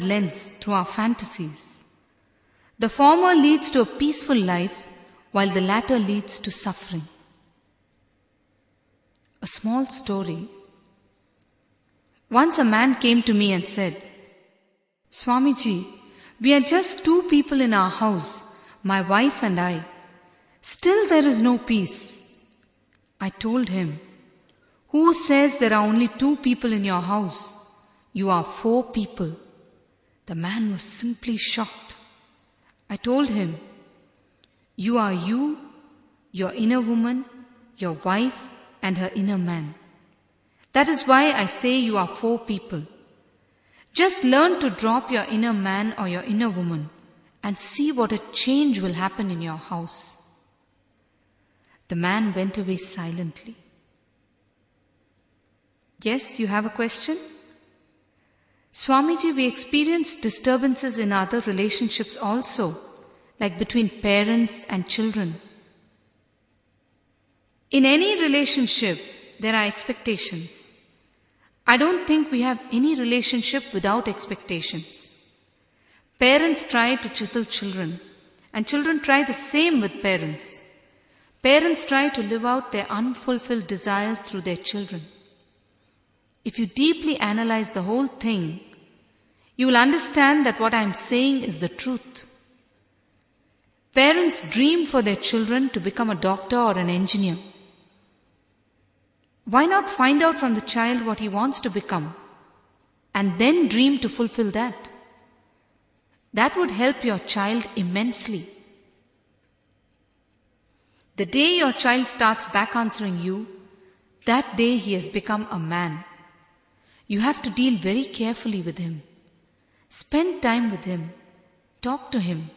lens through our fantasies. The former leads to a peaceful life, while the latter leads to suffering. A small story. Once a man came to me and said, "Swamiji, we are just 2 people in our house, my wife and I. Still there is no peace." I told him, "Who says there are only 2 people in your house? You are 4 people." The man was simply shocked. I told him, "You are you, your inner woman, your wife, and her inner man. That is why I say you are 4 people. Just learn to drop your inner man or your inner woman and see what a change will happen in your house." The man went away silently. Yes, you have a question? Swamiji, we experience disturbances in other relationships also, like between parents and children. In any relationship, there are expectations. I don't think we have any relationship without expectations. Parents try to chisel children, and children try the same with parents. Parents try to live out their unfulfilled desires through their children. If you deeply analyze the whole thing, you will understand that what I am saying is the truth. Parents dream for their children to become a doctor or an engineer. Why not find out from the child what he wants to become and then dream to fulfill that? That would help your child immensely. The day your child starts back answering you, that day he has become a man. You have to deal very carefully with him. Spend time with him. Talk to him.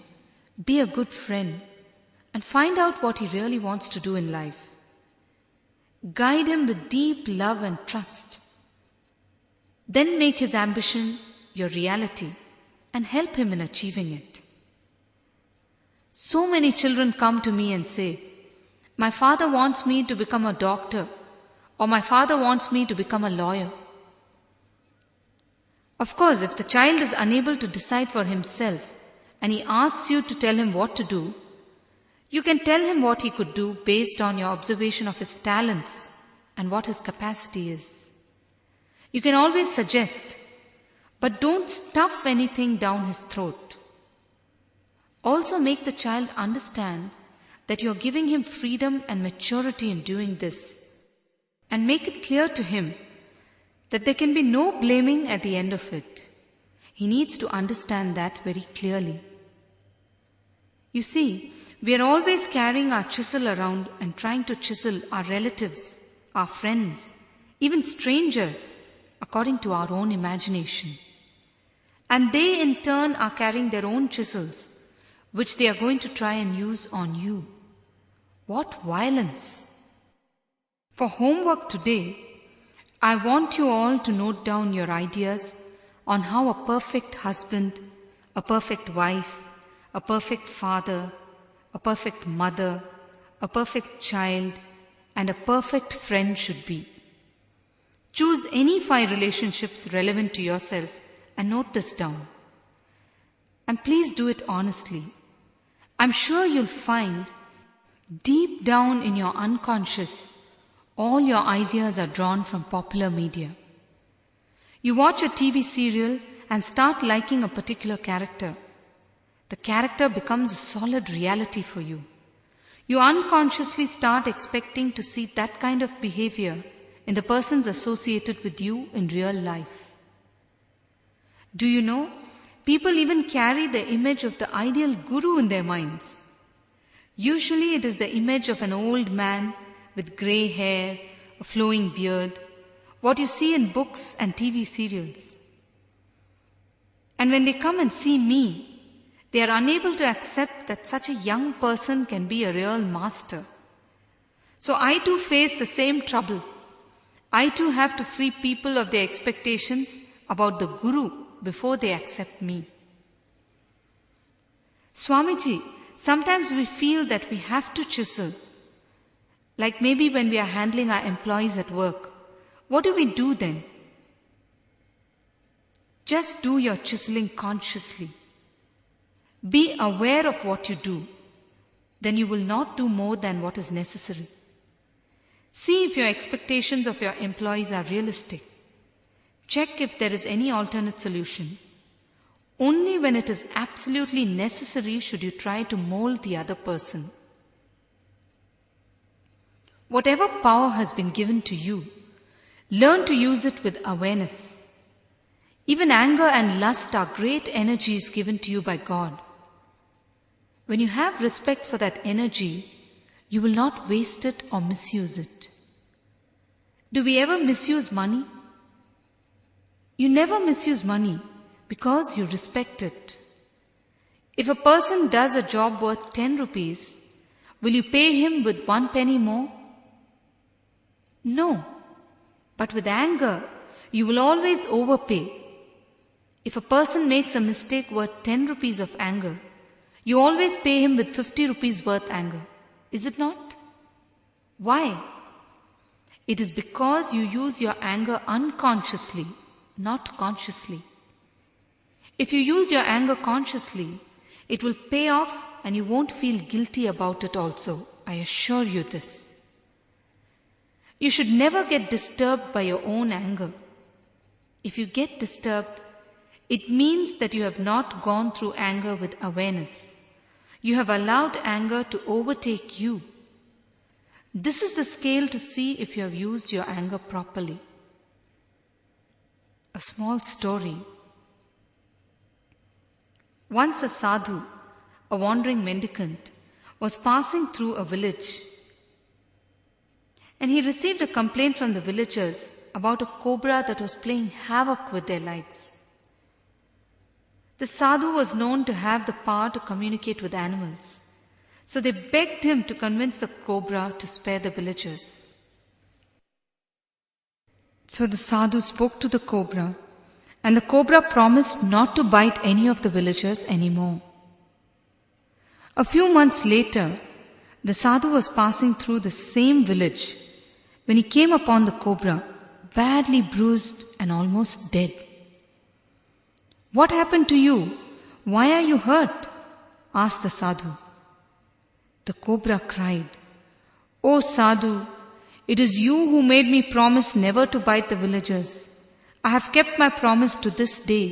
Be a good friend. And find out what he really wants to do in life. Guide him with deep love and trust. Then make his ambition your reality and help him in achieving it. So many children come to me and say, "My father wants me to become a doctor," or "My father wants me to become a lawyer." Of course, if the child is unable to decide for himself and he asks you to tell him what to do, you can tell him what he could do based on your observation of his talents and what his capacity is. You can always suggest, but don't stuff anything down his throat. Also make the child understand that you are giving him freedom and maturity in doing this, and make it clear to him that there can be no blaming at the end of it. He needs to understand that very clearly. You see, we are always carrying our chisel around and trying to chisel our relatives, our friends, even strangers, according to our own imagination. And they in turn are carrying their own chisels, which they are going to try and use on you. What violence! For homework today, I want you all to note down your ideas on how a perfect husband, a perfect wife, a perfect father, a perfect mother, a perfect child, and a perfect friend should be. Choose any 5 relationships relevant to yourself and note this down. And please do it honestly. I'm sure you'll find deep down in your unconscious, all your ideas are drawn from popular media. You watch a TV serial and start liking a particular character. The character becomes a solid reality for you. You unconsciously start expecting to see that kind of behavior in the persons associated with you in real life. Do you know, people even carry the image of the ideal guru in their minds. Usually it is the image of an old man with grey hair, a flowing beard, what you see in books and TV serials. And when they come and see me, they are unable to accept that such a young person can be a real master. So I too face the same trouble. I too have to free people of their expectations about the guru before they accept me. Swamiji, sometimes we feel that we have to chisel. Like maybe when we are handling our employees at work. What do we do then? Just do your chiseling consciously. Be aware of what you do. Then you will not do more than what is necessary. See if your expectations of your employees are realistic. Check if there is any alternate solution. Only when it is absolutely necessary should you try to mold the other person. Whatever power has been given to you, learn to use it with awareness. Even anger and lust are great energies given to you by God. When you have respect for that energy, you will not waste it or misuse it. Do we ever misuse money? You never misuse money because you respect it. If a person does a job worth 10 rupees, will you pay him with 1 penny more? No. But with anger, you will always overpay. If a person makes a mistake worth 10 rupees of anger, you always pay him with 50 rupees worth anger. Is it not? Why? It is because you use your anger unconsciously, not consciously. If you use your anger consciously, it will pay off and you won't feel guilty about it also. I assure you this. You should never get disturbed by your own anger. If you get disturbed, it means that you have not gone through anger with awareness. You have allowed anger to overtake you. This is the scale to see if you have used your anger properly. A small story. Once a sadhu, a wandering mendicant, was passing through a village, and he received a complaint from the villagers about a cobra that was playing havoc with their lives. The sadhu was known to have the power to communicate with animals, so they begged him to convince the cobra to spare the villagers. So the sadhu spoke to the cobra, and the cobra promised not to bite any of the villagers anymore. A few months later, the sadhu was passing through the same village when he came upon the cobra, badly bruised and almost dead. "What happened to you? Why are you hurt?" asked the sadhu. The cobra cried, "O sadhu, it is you who made me promise never to bite the villagers. I have kept my promise to this day.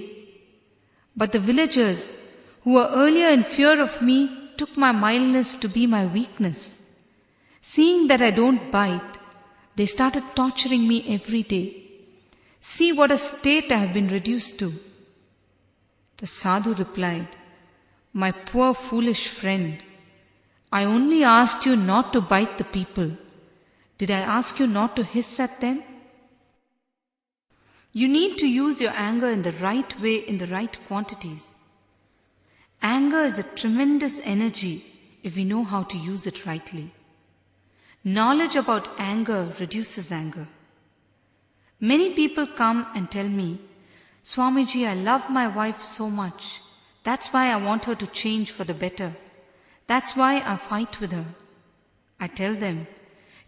But the villagers, who were earlier in fear of me, took my mildness to be my weakness. Seeing that I don't bite, they started torturing me every day. See what a state I have been reduced to." The sadhu replied, "My poor foolish friend, I only asked you not to bite the people. Did I ask you not to hiss at them?" You need to use your anger in the right way, in the right quantities. Anger is a tremendous energy if we know how to use it rightly. Knowledge about anger reduces anger. Many people come and tell me, "Swamiji, I love my wife so much. That's why I want her to change for the better. That's why I fight with her." I tell them,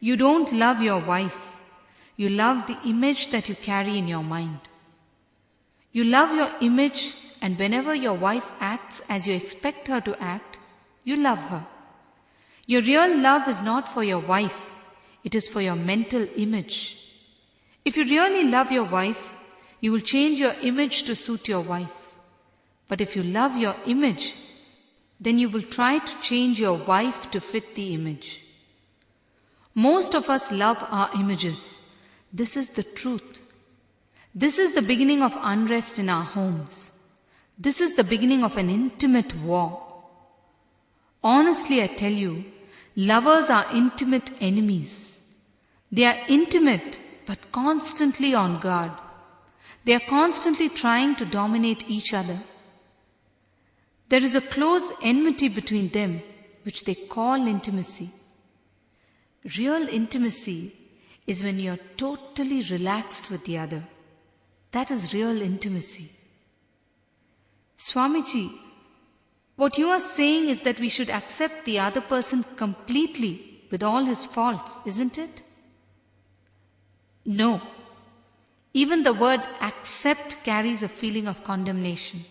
you don't love your wife. You love the image that you carry in your mind. You love your image, and whenever your wife acts as you expect her to act, you love her. Your real love is not for your wife, it is for your mental image. If you really love your wife, you will change your image to suit your wife. But if you love your image, then you will try to change your wife to fit the image. Most of us love our images. This is the truth. This is the beginning of unrest in our homes. This is the beginning of an intimate war. Honestly, I tell you, lovers are intimate enemies. They are intimate but constantly on guard. They are constantly trying to dominate each other. There is a close enmity between them, which they call intimacy. Real intimacy is when you are totally relaxed with the other. That is real intimacy. Swamiji, what you are saying is that we should accept the other person completely with all his faults, isn't it? No. Even the word accept carries a feeling of condemnation.